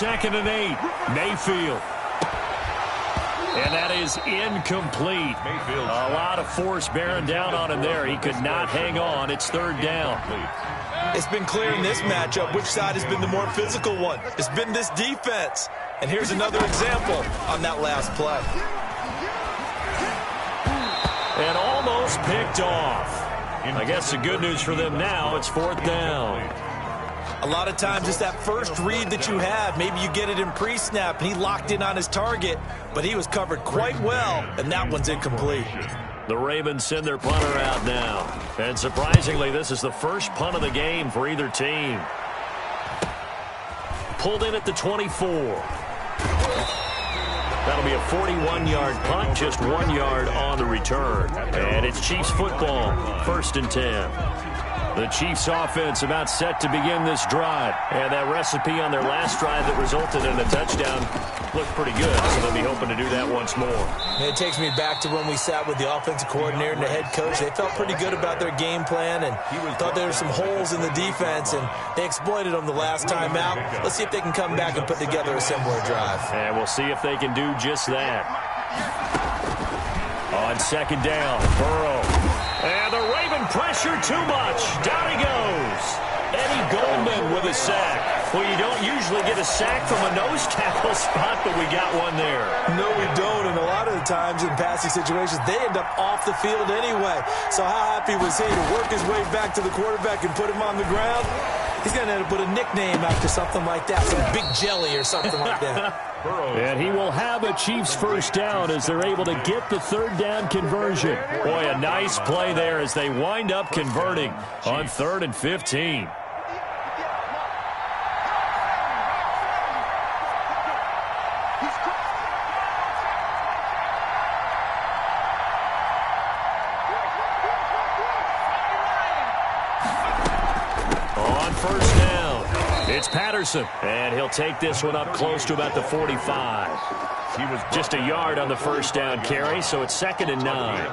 2nd and 8. Mayfield. And that is incomplete. Mayfield. A lot of force bearing down on him there. He could not hang on. It's 3rd down. It's been clear in this matchup which side has been the more physical one. It's been this defense. And here's another example on that last play. And almost picked off. I guess the good news for them now, it's 4th down. A lot of times it's that first read that you have. Maybe you get it in pre-snap, and he locked in on his target, but he was covered quite well, and that one's incomplete. The Ravens send their punter out now. And surprisingly, this is the first punt of the game for either team. Pulled in at the 24. That'll be a 41-yard punt, just 1 yard on the return. And it's Chiefs football, 1st and 10. The Chiefs offense about set to begin this drive. And that recipe on their last drive that resulted in a touchdown looked pretty good. So they'll be hoping to do that once more. It takes me back to when we sat with the offensive coordinator and the head coach. They felt pretty good about their game plan and thought there were some holes in the defense, and they exploited them the last time out. Let's see if they can come back and put together a similar drive. And we'll see if they can do just that. On 2nd down, Burrow. And the Raven pressure too much. Down he goes. Eddie Goldman with a sack. Well, you don't usually get a sack from a nose tackle spot, but we got one there. No, we don't, and a lot of the times in passing situations, they end up off the field anyway. So how happy was he to work his way back to the quarterback and put him on the ground? He's going to have to put a nickname after something like that, some Big Jelly or something like that. And he will have a Chiefs 1st down as they're able to get the 3rd down conversion. Boy, a nice play there as they wind up converting on 3rd and 15. On 1st down, it's Patterson, and he'll take this one up close to about the 45. He was just a yard on the 1st down carry, so it's 2nd and 9.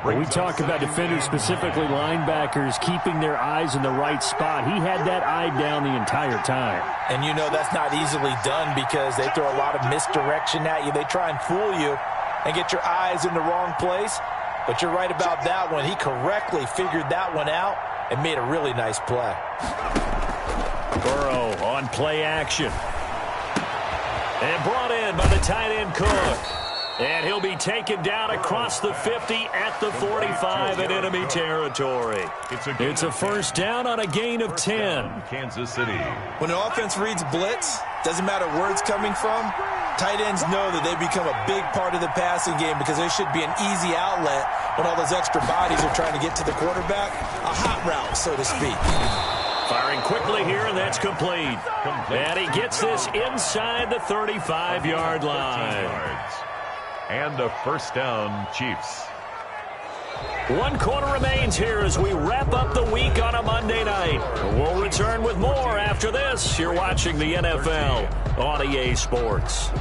When we talk about defenders, specifically linebackers, keeping their eyes in the right spot, he had that eye down the entire time. And you know that's not easily done because they throw a lot of misdirection at you. They try and fool you and get your eyes in the wrong place. But you're right about that one. He correctly figured that one out and made a really nice play. Burrow on play action. And brought in by the tight end Cook. And he'll be taken down across the 50 at the 45 in enemy territory. It's a 1st down on a gain of 10. Kansas City. When an offense reads blitz, doesn't matter where it's coming from, tight ends know that they become a big part of the passing game because they should be an easy outlet when all those extra bodies are trying to get to the quarterback. A hot route, so to speak. Firing quickly here, and that's complete. And he gets this inside the 35-yard line. And a 1st down, Chiefs. 1 quarter remains here as we wrap up the week on a Monday night. We'll return with more after this. You're watching the NFL on EA Sports.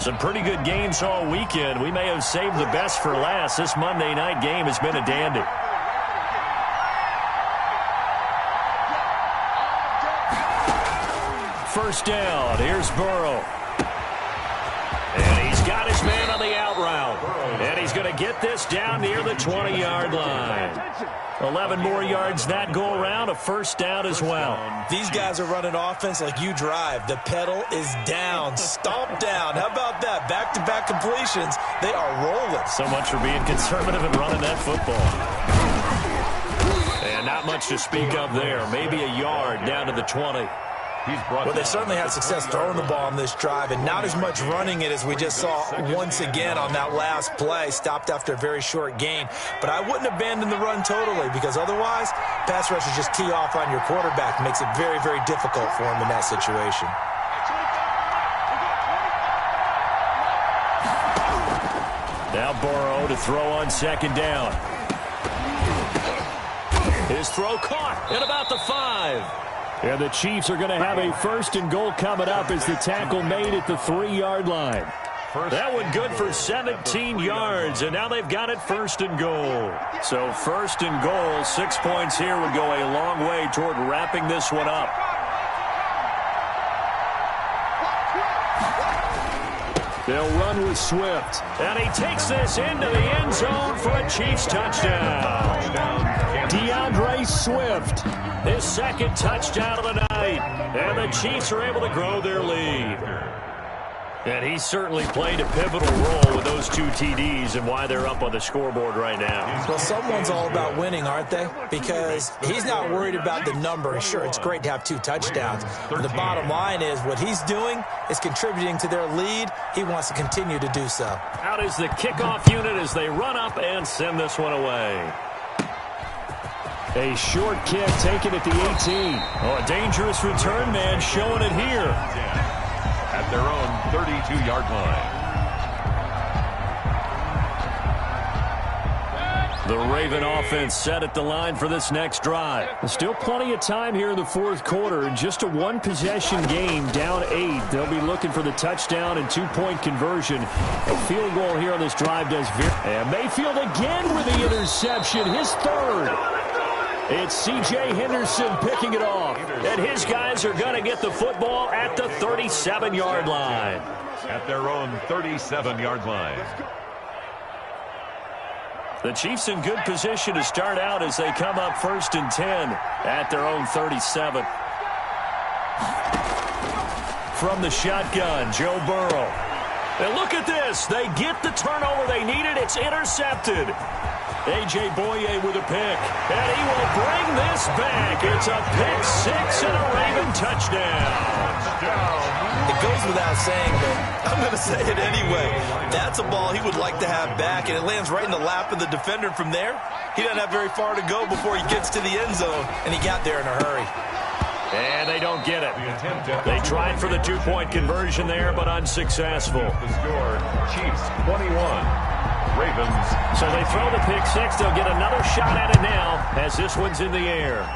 Some pretty good games all weekend. We may have saved the best for last. This Monday night game has been a dandy. First down, here's Burrow. And he's got his man on the out route. And he's going to get this down near the 20-yard line. 11 more yards that go around, a 1st down as well. These guys are running offense like you drive. The pedal is down, stomp down. How about that? Back-to-back completions. They are rolling. So much for being conservative and running that football. And not much to speak of there. Maybe a yard down to the 20. Well, they certainly had success throwing the ball on this drive, and not as much running it as we just saw once again on that last play. Stopped after a very short gain. But I wouldn't abandon the run totally because otherwise, pass rushers just tee off on your quarterback. Makes it very, very difficult for him in that situation. Now Burrow to throw on 2nd down. His throw caught at about the 5. And the Chiefs are going to have a 1st and goal coming up as the tackle made at the 3-yard line. That one good for 17 yards, and now they've got it first and goal. So first and goal, 6 points here would go a long way toward wrapping this one up. They'll run with Swift. And he takes this into the end zone for a Chiefs touchdown. DeAndre Swift. His second touchdown of the night. And the Chiefs are able to grow their lead. And he certainly played a pivotal role with those 2 TDs and why they're up on the scoreboard right now. Well, someone's all about winning, aren't they? Because he's not worried about the number. Sure, it's great to have 2 touchdowns. But the bottom line is what he's doing is contributing to their lead. He wants to continue to do so. Out is the kickoff unit as they run up and send this one away. A short kick taken at the 18. Oh, a dangerous return man showing it here. At their own 32-yard line. The Raven offense set at the line for this next drive. Still plenty of time here in the fourth quarter. Just a one-possession game, down 8. They'll be looking for the touchdown and 2-point conversion. A field goal here on this drive does very... And Mayfield again with the interception, his third. It's C.J. Henderson picking it off. And his guys are going to get the football at the 37-yard line. At their own 37-yard line. The Chiefs in good position to start out as they come up first and 10 at their own 37. From the shotgun, Joe Burrow. And look at this. They get the turnover they needed. It's intercepted. A.J. Boye with a pick. And he will bring this back. It's a pick 6 and a Raven touchdown. It goes without saying, but I'm going to say it anyway. That's a ball he would like to have back, and it lands right in the lap of the defender. From there, he doesn't have very far to go before he gets to the end zone, and he got there in a hurry. And they don't get it. They tried for the 2-point conversion there, but unsuccessful. The score, Chiefs 21. Ravens. So they throw the pick 6. They'll get another shot at it now as this one's in the air.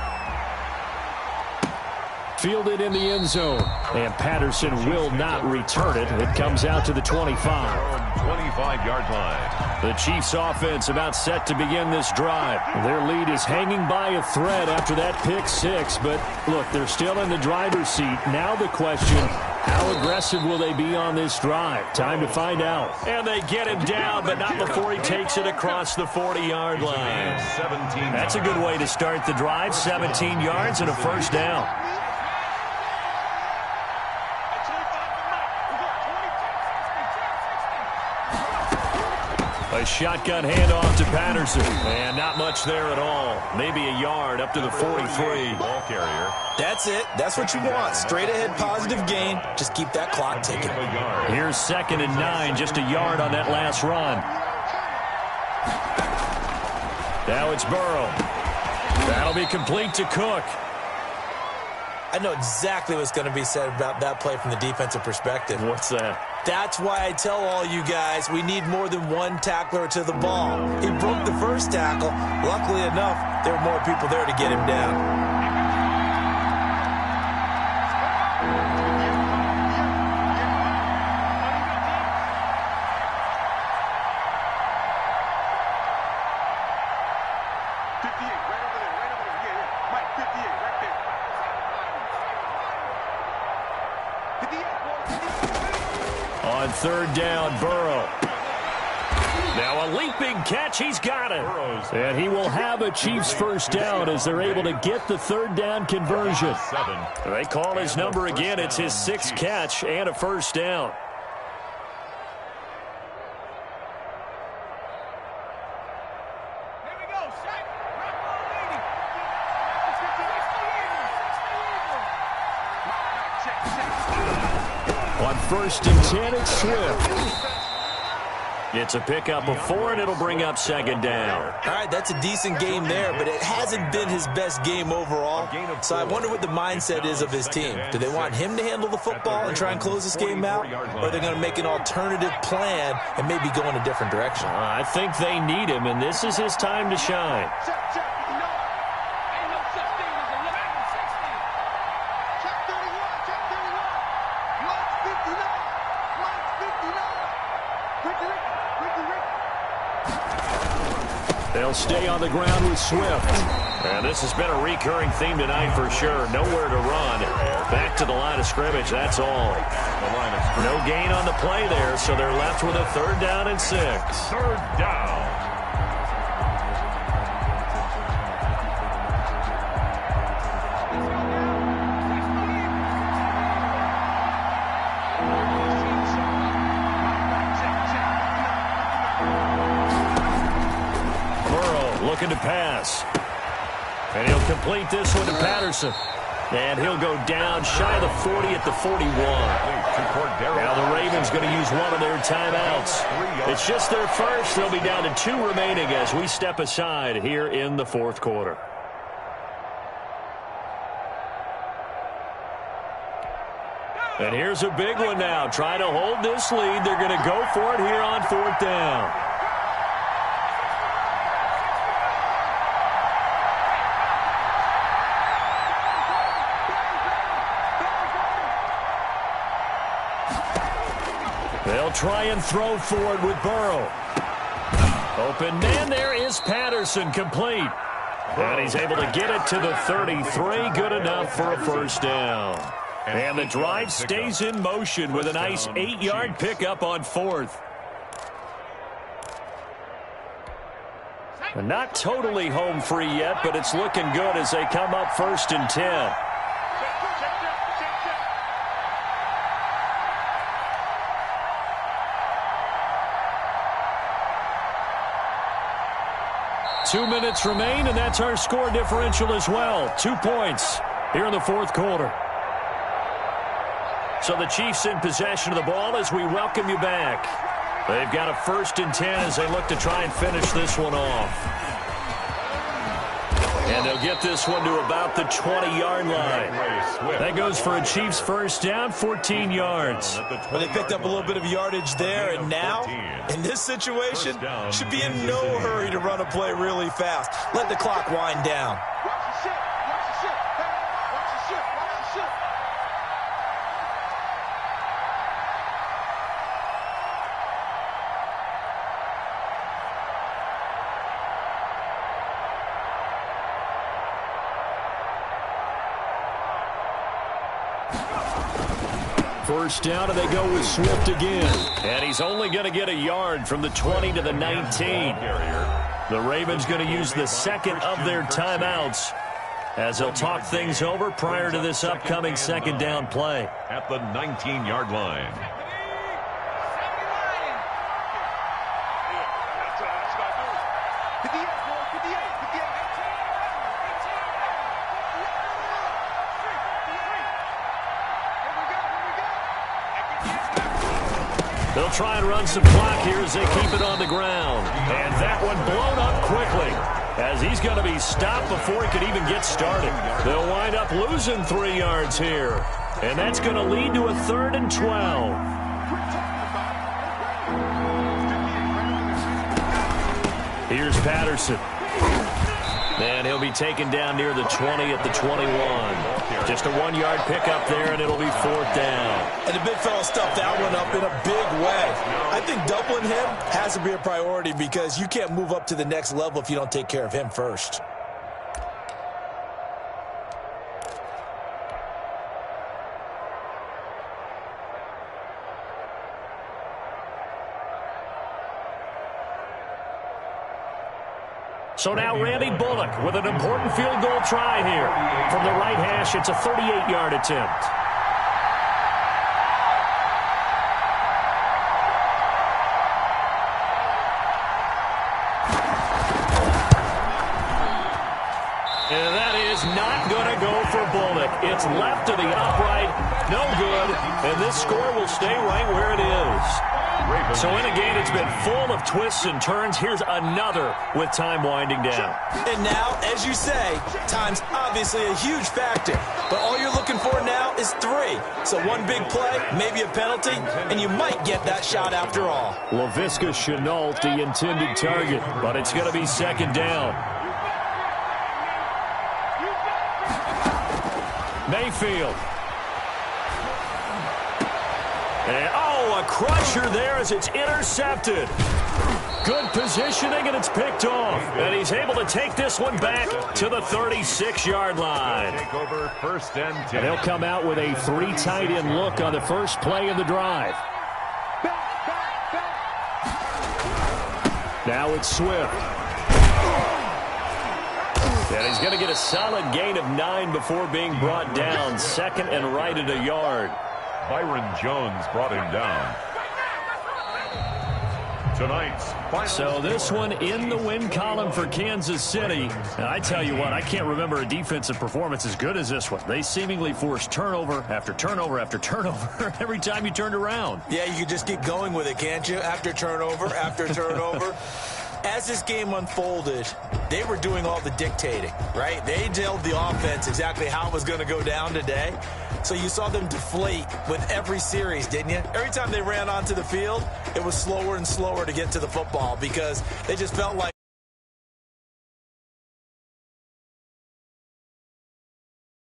Fielded in the end zone. And Patterson will not return it. It comes out to the 25. 25-yard line. The Chiefs offense about set to begin this drive. Their lead is hanging by a thread after that pick 6. But look, they're still in the driver's seat. Now the question, how aggressive will they be on this drive? Time to find out. And they get him down, but not before he takes it across the 40-yard line. That's a good way to start the drive. 17 yards and a first down. A shotgun handoff to Patterson. And not much there at all. Maybe a yard up to the 43. Ball carrier. That's it. That's what you want. Straight ahead positive gain. Just keep that clock ticking. Here's 2nd and 9. Just a yard on that last run. Now it's Burrow. That'll be complete to Cook. I know exactly what's going to be said about that play from the defensive perspective. What's that? That's why I tell all you guys we need more than one tackler to the ball. He broke the first tackle. Luckily enough, there were more people there to get him down. On 3rd down, Burrow. Now a leaping catch. He's got it. And he will have a Chiefs first down as they're able to get the 3rd down conversion. They call his number again. It's his 6th catch and a first down. On 1st and 10, it's Swift. It's a pickup of 4, and it'll bring up 2nd down. All right, that's a decent game there, but it hasn't been his best game overall. So I wonder what the mindset is of his team. Do they want him to handle the football and try and close this game out? Or are they going to make an alternative plan and maybe go in a different direction? I think they need him, and this is his time to shine. They'll stay on the ground with Swift. And this has been a recurring theme tonight for sure. Nowhere to run. Back to the line of scrimmage, that's all. No gain on the play there, so they're left with a 3rd down and 6. 3rd down. Looking to pass. And he'll complete this one to Patterson. And he'll go down shy of the 40 at the 41. Now the Ravens going to use one of their timeouts. It's just their first. They'll be down to 2 remaining as we step aside here in the 4th quarter. And here's a big one now. Trying to hold this lead. They're going to go for it here on 4th down. They'll try and throw forward with Burrow. Open man, there is Patterson, complete. And he's able to get it to the 33, good enough for a 1st down. And the drive stays in motion with a nice 8-yard pickup on 4th. And not totally home free yet, but it's looking good as they come up 1st and 10. Two minutes remain, and that's our score differential as well. 2 points here in the 4th quarter. So the Chiefs in possession of the ball as we welcome you back. They've got a 1st and 10 as they look to try and finish this one off. And they'll get this one to about the 20-yard line. That goes for a Chiefs 1st down, 14 yards. Well, they picked up a little bit of yardage there, and now, in this situation, should be in no hurry to run a play really fast. Let the clock wind down. First down, and they go with Swift again. And he's only going to get a yard from the 20 to the 19. The Ravens going to use the 2nd of their timeouts as they'll talk things over prior to this upcoming 2nd down play. At the 19-yard line. They'll try and run some clock here as they keep it on the ground. And that one blown up quickly as he's going to be stopped before he can even get started. They'll wind up losing 3 yards here. And that's going to lead to a 3rd and 12. Here's Patterson. And he'll be taken down near the 20 at the 21. Just a 1-yard pickup there, and it'll be 4th down. And the big fella stuffed that one up in a big way. I think doubling him has to be a priority because you can't move up to the next level if you don't take care of him first. So now Randy Bullock with an important field goal try here. From the right hash, it's a 38-yard attempt. And that is not going to go for Bullock. It's left to the upright, no good, and this score will stay right where it is. So in a game that's been full of twists and turns, here's another with time winding down. And now, as you say, time's obviously a huge factor. But all you're looking for now is 3. So one big play, maybe a penalty, and you might get that shot after all. Laviska Shenault, the intended target, but it's going to be 2nd down. Mayfield. And, a crusher there as it's intercepted. Good positioning, and it's picked off. And he's able to take this one back to the 36-yard line. Take over 1st and 10. And they'll come out with a 3 tight end look on the first play of the drive. Now it's Swift. And he's going to get a solid gain of 9 before being brought down. 2nd and right at a yard. Byron Jones brought him down. Tonight's final So this score. one in the win column for Kansas City. And I tell you what, I can't remember a defensive performance as good as this one. They seemingly forced turnover after turnover after turnover every time you turned around. Yeah, you could just keep going with it, can't you? After turnover. As this game unfolded, they were doing all the dictating, right? They told the offense exactly how it was going to go down today. So you saw them deflate with every series, didn't you? Every time they ran onto the field, it was slower and slower to get to the football because they just felt like